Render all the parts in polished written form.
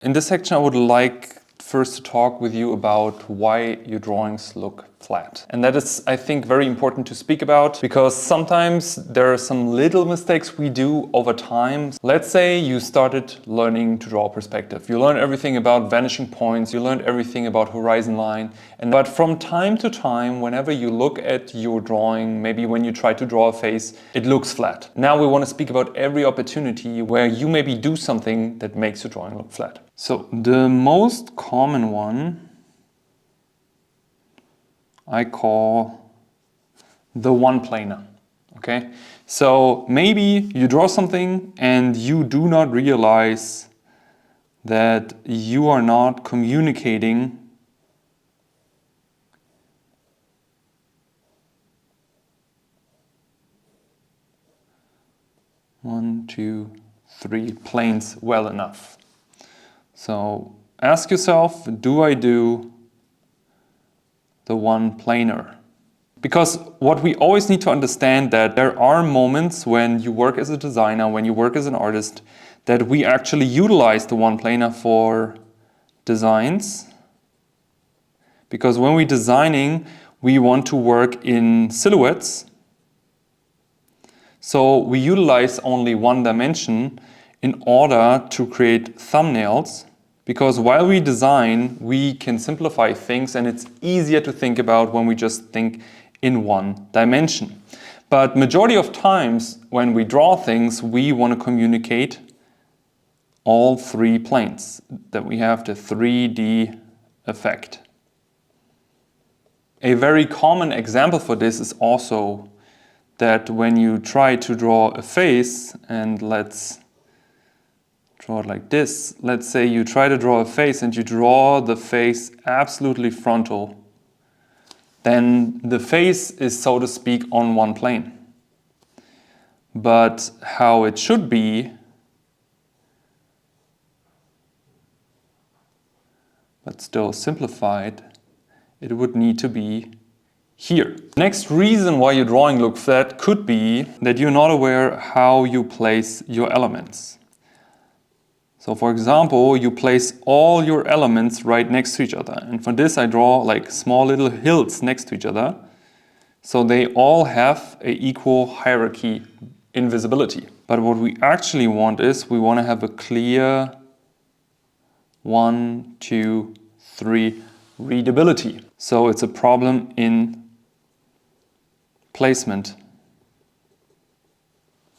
In this section, I would like first to talk with you about why your drawings look flat. And that is, I think, very important to speak about because sometimes there are some little mistakes we do over time. Let's say you started learning to draw perspective. You learned everything about vanishing points, you learned everything about horizon line. But from time to time, whenever you look at your drawing, maybe when you try to draw a face, it looks flat. Now we want to speak about every opportunity where you maybe do something that makes your drawing look flat. So the most common one I call the one-planar, okay? So maybe you draw something and you do not realize that you are not communicating one, two, three planes well enough. So ask yourself, do I do the one-planar? Because what we always need to understand that there are moments when you work as a designer, when you work as an artist, that we actually utilize the one-planar for designs. Because when we're designing, we want to work in silhouettes. So we utilize only one dimension in order to create thumbnails. Because while we design, we can simplify things and it's easier to think about when we just think in one dimension. But majority of times when we draw things, we want to communicate all three planes, that we have the 3D effect. A very common example for this is also that when you try to draw a face, and let's draw it like this. Let's say you try to draw a face and you draw the face absolutely frontal. Then the face is, so to speak, on one plane. But how it should be, but still simplified, it would need to be here. Next reason why your drawing looks flat could be that you're not aware how you place your elements. So for example, you place all your elements right next to each other. And for this I draw like small little hills next to each other. So they all have an equal hierarchy in visibility. But what we actually want is we want to have a clear 1, 2, 3 readability. So it's a problem in placement.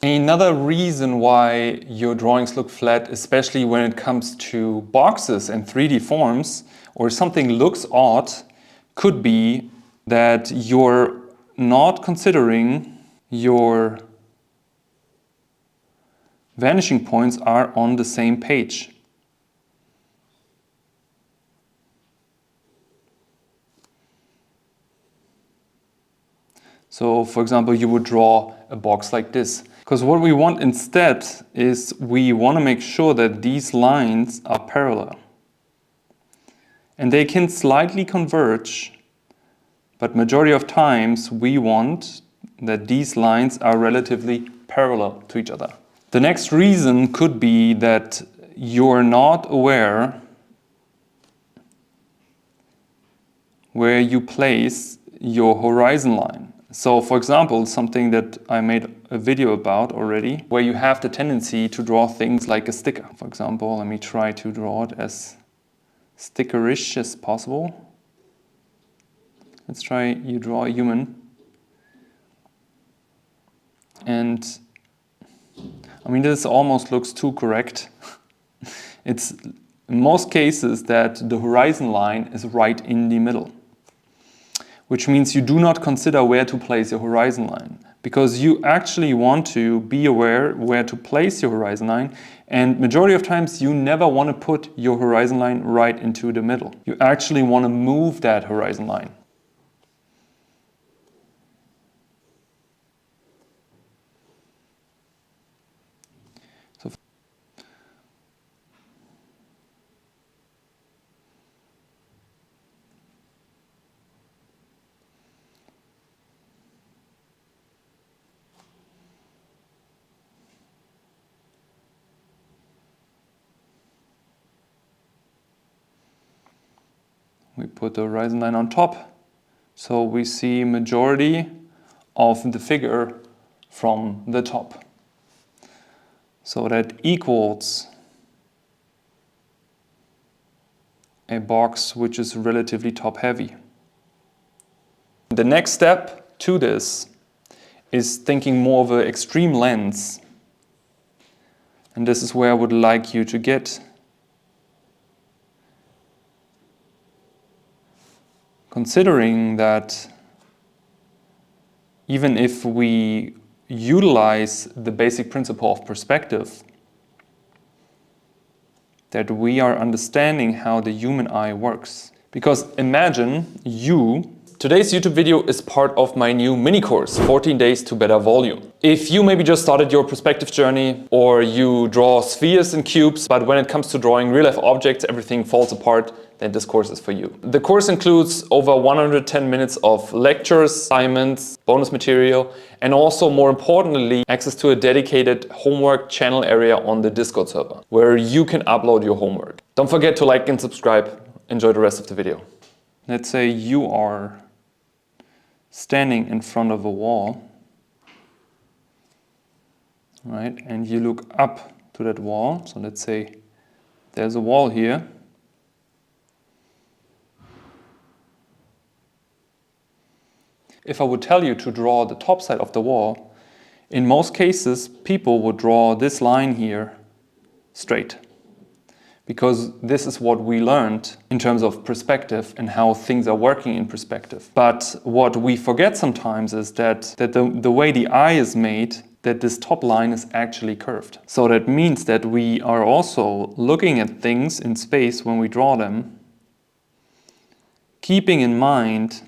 Another reason why your drawings look flat, especially when it comes to boxes and 3D forms, or something looks odd, could be that you're not considering your vanishing points are on the same page. So for example, you would draw a box like this. Because what we want instead is we want to make sure that these lines are parallel. And they can slightly converge, but majority of times we want that these lines are relatively parallel to each other. The next reason could be that you're not aware where you place your horizon line. So for example, something that I made a video about already, where you have the tendency to draw things like a sticker. For example, let me try to draw it as stickerish as possible. Let's try you draw a human. And I mean, this almost looks too correct. It's in most cases that the horizon line is right in the middle, which means you do not consider where to place your horizon line, because you actually want to be aware where to place your horizon line, and majority of times you never want to put your horizon line right into the middle. You actually want to move that horizon line. So We put the horizon line on top, so we see majority of the figure from the top. So that equals a box which is relatively top heavy. The next step to this is thinking more of an extreme lens. And this is where I would like you to get. Considering that even if we utilize the basic principle of perspective, that we are understanding how the human eye works. Because imagine today's YouTube video is part of my new mini course, 14 Days to Better Volume. If you maybe just started your perspective journey, or you draw spheres and cubes, but when it comes to drawing real life objects, everything falls apart, then this course is for you. The course includes over 110 minutes of lectures, assignments, bonus material, and also more importantly, access to a dedicated homework channel area on the Discord server, where you can upload your homework. Don't forget to like and subscribe. Enjoy the rest of the video. Let's say you are standing in front of a wall, right? And you look up to that wall. So let's say there's a wall here. If I would tell you to draw the top side of the wall, in most cases, people would draw this line here straight. Because this is what we learned in terms of perspective and how things are working in perspective. But what we forget sometimes is that the way the eye is made, that this top line is actually curved. So that means that we are also looking at things in space when we draw them, keeping in mind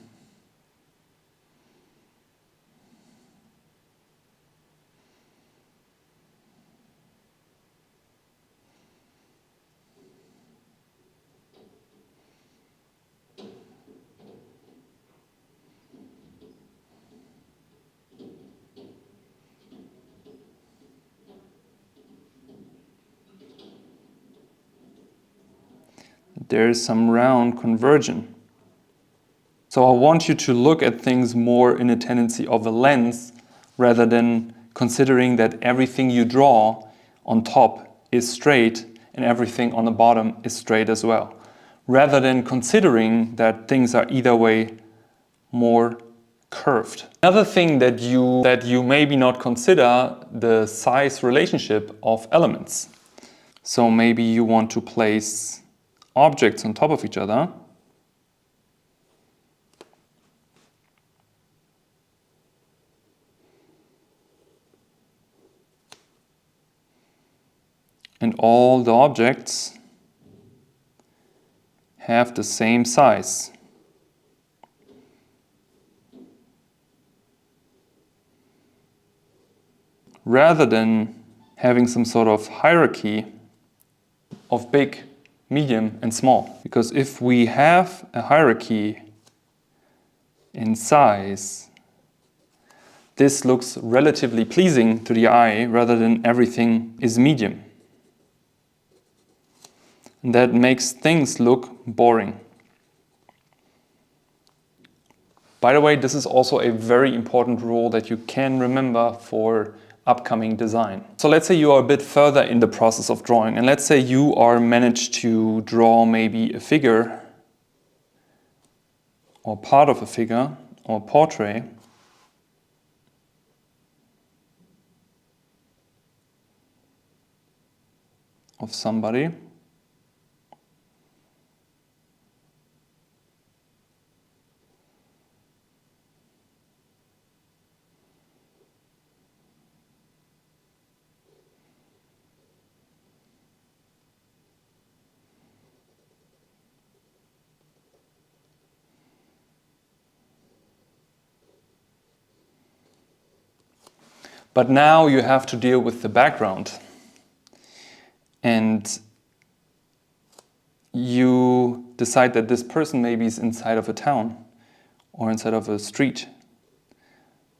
there is some round conversion. So I want you to look at things more in a tendency of a lens, rather than considering that everything you draw on top is straight and everything on the bottom is straight as well. Rather than considering that things are either way more curved. Another thing that you maybe not consider, the size relationship of elements. So maybe you want to place objects on top of each other. And all the objects have the same size. Rather than having some sort of hierarchy of big, medium and small. Because if we have a hierarchy in size, this looks relatively pleasing to the eye rather than everything is medium. And that makes things look boring. By the way, this is also a very important rule that you can remember for upcoming design. So let's say you are a bit further in the process of drawing, and let's say you are managed to draw maybe a figure or part of a figure or a portrait. Of somebody. But now you have to deal with the background. And you decide that this person maybe is inside of a town or inside of a street.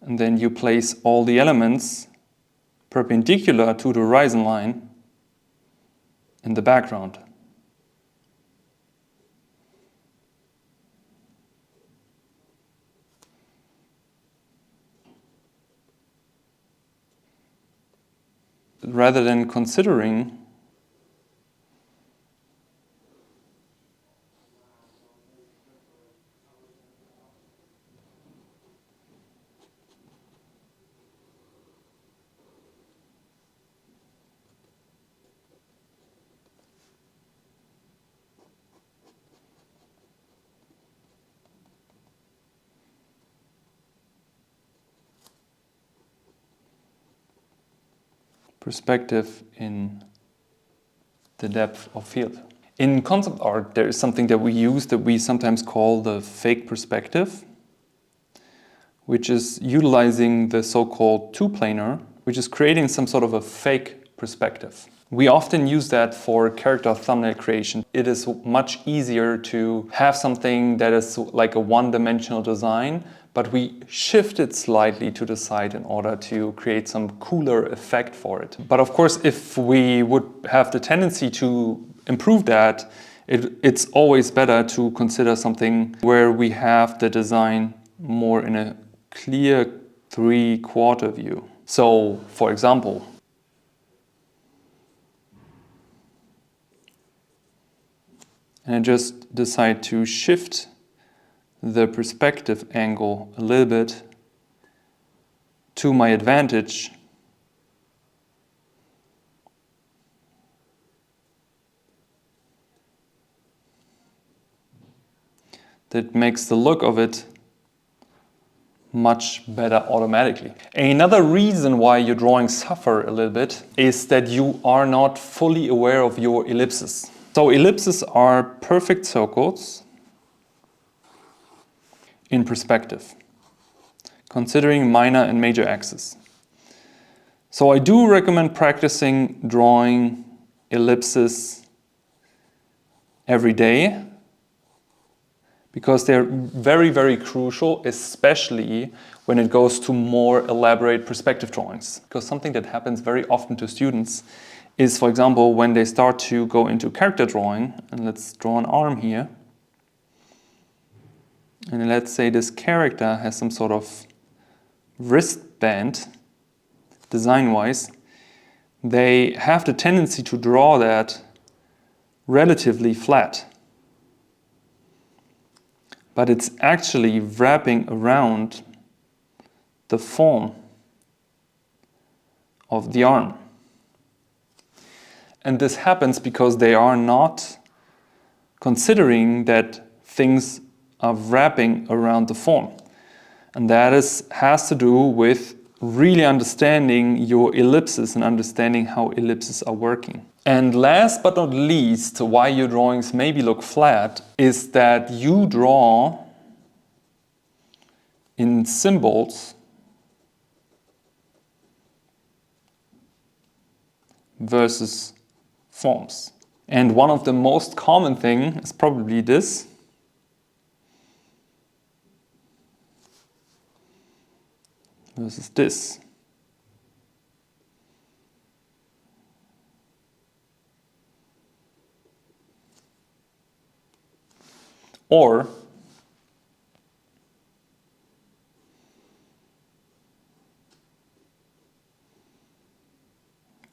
And then you place all the elements perpendicular to the horizon line in the background. rather than considering perspective in the depth of field. In concept art, there is something that we use that we sometimes call the fake perspective, which is utilizing the so-called two-planar, which is creating some sort of a fake perspective. We often use that for character thumbnail creation. It is much easier to have something that is like a one-dimensional design, but we shift it slightly to the side in order to create some cooler effect for it. But of course, if we would have the tendency to improve that, it's always better to consider something where we have the design more in a clear three-quarter view. So, for example, and I just decide to shift the perspective angle a little bit to my advantage. That makes the look of it much better automatically. Another reason why your drawings suffer a little bit is that you are not fully aware of your ellipses. So ellipses are perfect circles in perspective, considering minor and major axes. So I do recommend practicing drawing ellipses every day, because they're very, very crucial, especially when it goes to more elaborate perspective drawings. Because something that happens very often to students is, for example, when they start to go into character drawing, and let's draw an arm here, and let's say this character has some sort of wristband, design-wise, they have the tendency to draw that relatively flat. But it's actually wrapping around the form of the arm. And this happens because they are not considering that things are wrapping around the form. And that has to do with really understanding your ellipses and understanding how ellipses are working. And last but not least, why your drawings maybe look flat is that you draw in symbols versus forms. And one of the most common thing is probably this. Versus this. Or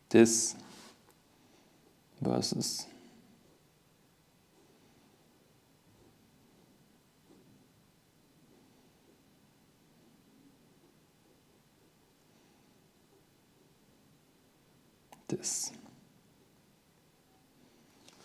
this versus this.